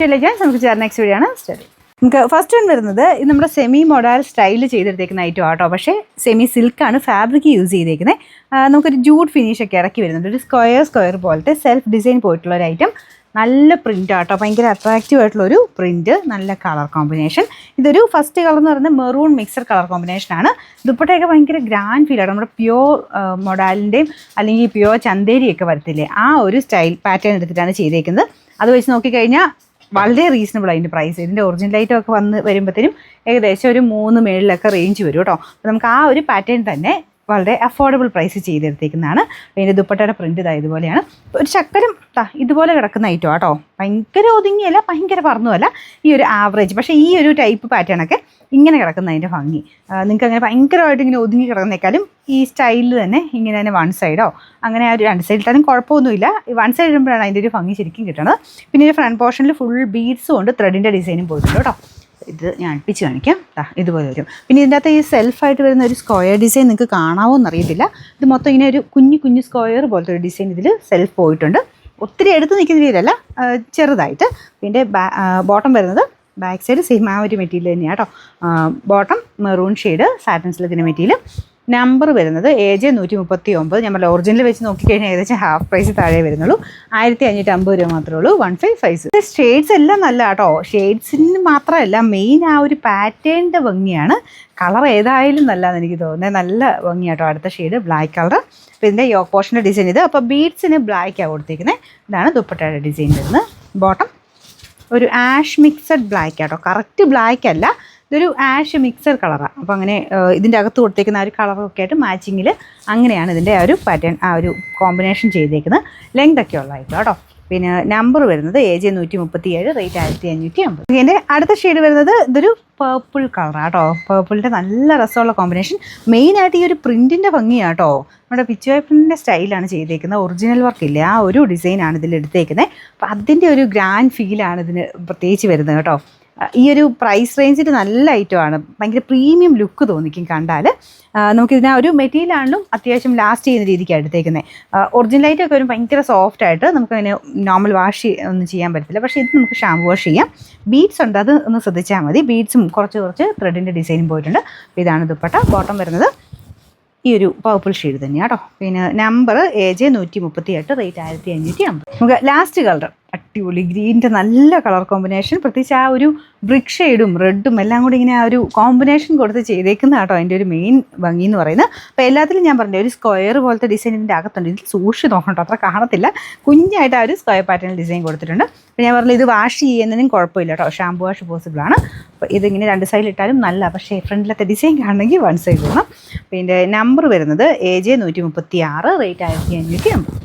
നമുക്ക് next video ആണ് study. നമുക്ക് ഫസ്റ്റ് വൺ വരുന്നത് ഇത് നമ്മുടെ സെമി മൊഡാൽ സ്റ്റൈൽ ചെയ്തെടുത്തേക്കുന്ന ഐറ്റം ആട്ടോ. പക്ഷേ സെമി സിൽക്കാണ് ഫാബ്രിക് യൂസ് ചെയ്തേക്കുന്നത്. നമുക്കൊരു ജൂഡ് ഫിനിഷ് ഒക്കെ ഇറക്കി വരുന്നുണ്ട്. ഒരു സ്ക്വയർ പോലത്തെ സെൽഫ് ഡിസൈൻ പോയിട്ടുള്ള ഒരു ഐറ്റം. നല്ല പ്രിൻ്റ് ആട്ടോ, ഭയങ്കര അട്രാക്റ്റീവ് ആയിട്ടുള്ളൊരു പ്രിൻറ്റ്, നല്ല കളർ കോമ്പിനേഷൻ. ഇതൊരു ഫസ്റ്റ് കളർ എന്ന് പറയുന്നത് മെറൂൺ മിക്സഡ് കളർ കോമ്പിനേഷനാണ്. ദുപ്പട്ടയൊക്കെ ഭയങ്കര ഗ്രാൻഡ് ഫീലാണ്. നമ്മുടെ പ്യോർ മൊഡാലിൻ്റെയും അല്ലെങ്കിൽ പ്യോർ ചന്തേരിയൊക്കെ വരത്തില്ലേ, ആ ഒരു സ്റ്റൈൽ പാറ്റേൺ എടുത്തിട്ടാണ് ചെയ്തേക്കുന്നത്. അത് വെച്ച് നോക്കിക്കഴിഞ്ഞാൽ വളരെ റീസണബിൾ അതിൻ്റെ പ്രൈസ്. ഇതിൻ്റെ ഒറിജിനൽ ഐറ്റം ഒക്കെ വരുമ്പോഴത്തേനും ഏകദേശം ഒരു 3 മേളിലൊക്കെ റേഞ്ച് വരും കേട്ടോ. അപ്പോൾ നമുക്ക് ആ ഒരു പാറ്റേൺ തന്നെ വളരെ അഫോർഡബിൾ പ്രൈസ് ചെയ്തെടുത്തേക്കുന്നതാണ്. അതിൻ്റെ ദുപ്പട്ടയുടെ പ്രിൻ്റ് ഇതുപോലെയാണ്. ഒരു ചക്കരം ഇതുപോലെ കിടക്കുന്ന ഐറ്റം ആട്ടോ. ഭയങ്കര ഒതുങ്ങിയല്ല, ഭയങ്കര പറന്നുമല്ല, ഈ ഒരു ആവറേജ്. പക്ഷേ ഈ ഒരു ടൈപ്പ് പാറ്റേണൊക്കെ ഇങ്ങനെ കിടക്കുന്ന അതിൻ്റെ ഭംഗി. നിങ്ങൾക്ക് അങ്ങനെ ഭയങ്കരമായിട്ട് ഇങ്ങനെ ഒതുങ്ങി കിടക്കുന്നേക്കാളും ഈ സ്റ്റൈലിൽ തന്നെ ഇങ്ങനെ തന്നെ വൺ സൈഡോ അങ്ങനെ ആ ഒരു 2 സൈഡ് ഇട്ടാലും കുഴപ്പമൊന്നുമില്ല. ഈ വൺ സൈഡ് ഇടുമ്പോഴാണ് അതിൻ്റെ ഒരു ഭംഗി ശരിക്കും കിട്ടുന്നത്. പിന്നെ ഒരു ഫ്രണ്ട് പോർഷനിൽ ഫുൾ ബീഡ്സും ഉണ്ട്, ത്രെഡിൻ്റെ ഡിസൈനും പോയിട്ടുണ്ട് കേട്ടോ. ഇത് ഞാൻ അടുപ്പിച്ച് കാണിക്കാം. ഇതുപോലെ വരും. പിന്നെ ഇതിൻ്റെ അകത്ത് ഈ സെൽഫായിട്ട് വരുന്ന ഒരു സ്ക്വയർ ഡിസൈൻ നിങ്ങൾക്ക് കാണാമോ എന്നറിയത്തില്ല. ഇത് മൊത്തം ഇങ്ങനെ ഒരു കുഞ്ഞു സ്ക്വയർ പോലത്തെ ഒരു ഡിസൈൻ ഇതിൽ സെൽഫ് പോയിട്ടുണ്ട്. ഒത്തിരി എടുത്ത് നിൽക്കുന്ന രീതിയിലല്ല, ചെറുതായിട്ട്. പിന്നെ ബോട്ടം വരുന്നത് ബാക്ക് സൈഡ് സെയിം ആ ഒരു മെറ്റീരിയൽ തന്നെയാണ് കേട്ടോ. ബോട്ടം മെറൂൺ ഷെയ്ഡ് സാറ്റൻ സിൽക്കിൻ്റെ മെറ്റീരിയൽ. നമ്പർ വരുന്നത് AJ 139. നമ്മൾ ഒറിജിനൽ വെച്ച് നോക്കിക്കഴിഞ്ഞാൽ ഏകദേശം ഹാഫ് പ്രൈസ് താഴെ വരുന്നുള്ളൂ. 1550 രൂപ മാത്രമേ ഉള്ളൂ. 155. ഷെയ്ഡ്സ് എല്ലാം നല്ല കേട്ടോ. ഷെയ്ഡ്സിന് മാത്രമല്ല, മെയിൻ ആ ഒരു പാറ്റേണിൻ്റെ ഭംഗിയാണ്. കളർ ഏതായാലും നല്ലതെന്ന് എനിക്ക് തോന്നുന്നത്. നല്ല ഭംഗിയാട്ടോ. അടുത്ത ഷെയ്ഡ് ബ്ലാക്ക് കളർ. അപ്പോൾ ഇതിൻ്റെ യോക്ക് പോർഷൻ്റെ ഡിസൈൻ ഇത്. അപ്പോൾ ബീഡ്സിന് ബ്ലാക്കാണ് കൊടുത്തിരിക്കുന്നത്. ഇതാണ് ദുപ്പട്ടയുടെ ഡിസൈൻ വരുന്നത്. ബോട്ടം ഒരു ആഷ് മിക്സഡ് ബ്ലാക്ക് ആട്ടോ. കറക്റ്റ് ബ്ലാക്ക് അല്ല, ഇതൊരു ആഷ് മിക്സഡ് കളറാണ്. അപ്പോൾ അങ്ങനെ ഇതിൻ്റെ അകത്ത് കൊടുത്തേക്കുന്ന ആ ഒരു കളറൊക്കെ ആയിട്ട് മാച്ചിങ്ങിൽ അങ്ങനെയാണ് ഇതിൻ്റെ ആ ഒരു പാറ്റേൺ, ആ ഒരു കോമ്പിനേഷൻ ചെയ്തേക്കുന്നത്. ലെങ്ത് ഒക്കെ ഉള്ളതായിട്ട് കേട്ടോ. പിന്നെ നമ്പർ വരുന്നത് AJ 137, റേറ്റ് 1550. ഇതിൻ്റെ അടുത്ത ഷെയ്ഡ് വരുന്നത് ഇതൊരു പേർപ്പിൾ കളറാണ് കേട്ടോ. പേർപ്പിളിൻ്റെ നല്ല രസമുള്ള കോമ്പിനേഷൻ. മെയിനായിട്ട് ഈ ഒരു പ്രിൻറ്റിൻ്റെ ഭംഗിയാണ് കേട്ടോ. നമ്മുടെ പിച്ച് പ്രിൻറ്റിൻ്റെ സ്റ്റൈലാണ് ചെയ്തേക്കുന്നത്. ഒറിജിനൽ വർക്കില്ല, ആ ഒരു ഡിസൈനാണ് ഇതിൽ എടുത്തേക്കുന്നത്. അപ്പോൾ അതിൻ്റെ ഒരു ഗ്രാൻഡ് ഫീലാണ് ഇതിന് പ്രത്യേകിച്ച് വരുന്നത് കേട്ടോ. ഈ ഒരു പ്രൈസ് റേഞ്ചിൽ നല്ല ഐറ്റമാണ്. ഭയങ്കര പ്രീമിയം ലുക്ക് തോന്നിക്കും കണ്ടാൽ. നമുക്കിതിന് ഒരു മെറ്റീരിയലാണെങ്കിലും അത്യാവശ്യം ലാസ്റ്റ് ചെയ്യുന്ന രീതിക്കാണ് എടുത്തേക്കുന്നത്. ഒറിജിനൽ ഐറ്റമൊക്കെ ഒരു ഭയങ്കര സോഫ്റ്റ് ആയിട്ട് നമുക്കതിന് നോർമൽ വാഷ് ഒന്നും ചെയ്യാൻ പറ്റത്തില്ല. പക്ഷേ ഇത് നമുക്ക് ഷാമ്പു വാഷ് ചെയ്യാം. ബീഡ്സ് ഉണ്ട്, അത് ഒന്ന് ശ്രദ്ധിച്ചാൽ മതി. ബീഡ്സും കുറച്ച് ത്രെഡിൻ്റെ ഡിസൈനും പോയിട്ടുണ്ട്. അപ്പോൾ ഇതാണ് ദുപ്പട്ട. ബോട്ടം വരുന്നത് ഈ ഒരു പർപ്പിൾ ഷെയ്ഡ് തന്നെയാണ് കേട്ടോ. പിന്നെ നമ്പർ AJ 138, റേറ്റ് 1550. നമുക്ക് ലാസ്റ്റ് കളർ അടിപൊളി ഗ്രീനിൻ്റെ നല്ല കളർ കോമ്പിനേഷൻ. പ്രത്യേകിച്ച് ആ ഒരു ബ്രിക്ക് ഷെയ്ഡും റെഡും എല്ലാം കൂടി ഇങ്ങനെ ആ ഒരു കോമ്പിനേഷൻ കൊടുത്ത് ചെയ്തേക്കുന്ന കേട്ടോ അതിൻ്റെ ഒരു മെയിൻ ഭംഗി എന്ന് പറയുന്നത്. അപ്പോൾ എല്ലാത്തിലും ഞാൻ പറഞ്ഞത് ഒരു സ്ക്വയർ പോലത്തെ ഡിസൈൻ ഇതിൻ്റെ അകത്തുണ്ട്. ഇതിൽ സൂക്ഷിച്ച് നോക്കട്ടോ, അത്ര കാണത്തില്ല. കുഞ്ഞായിട്ട് ആ ഒരു സ്ക്വയർ പാറ്റേൺ ഡിസൈൻ കൊടുത്തിട്ടുണ്ട്. അപ്പോൾ ഞാൻ പറഞ്ഞത് ഇത് വാഷ് ചെയ്യുന്നതിനും കുഴപ്പമില്ല കേട്ടോ. ഷാമ്പു വാഷ് പോസിബിളാണ്. അപ്പോൾ ഇതിങ്ങനെ 2 സൈഡിൽ ഇട്ടാലും നല്ല. പക്ഷേ ഫ്രണ്ടിലത്തെ ഡിസൈൻ കാണണമെങ്കിൽ 1 സൈഡ് വേണം. പിന്നെ നമ്പർ വരുന്നത് AJ 136, റേറ്റ് 1550.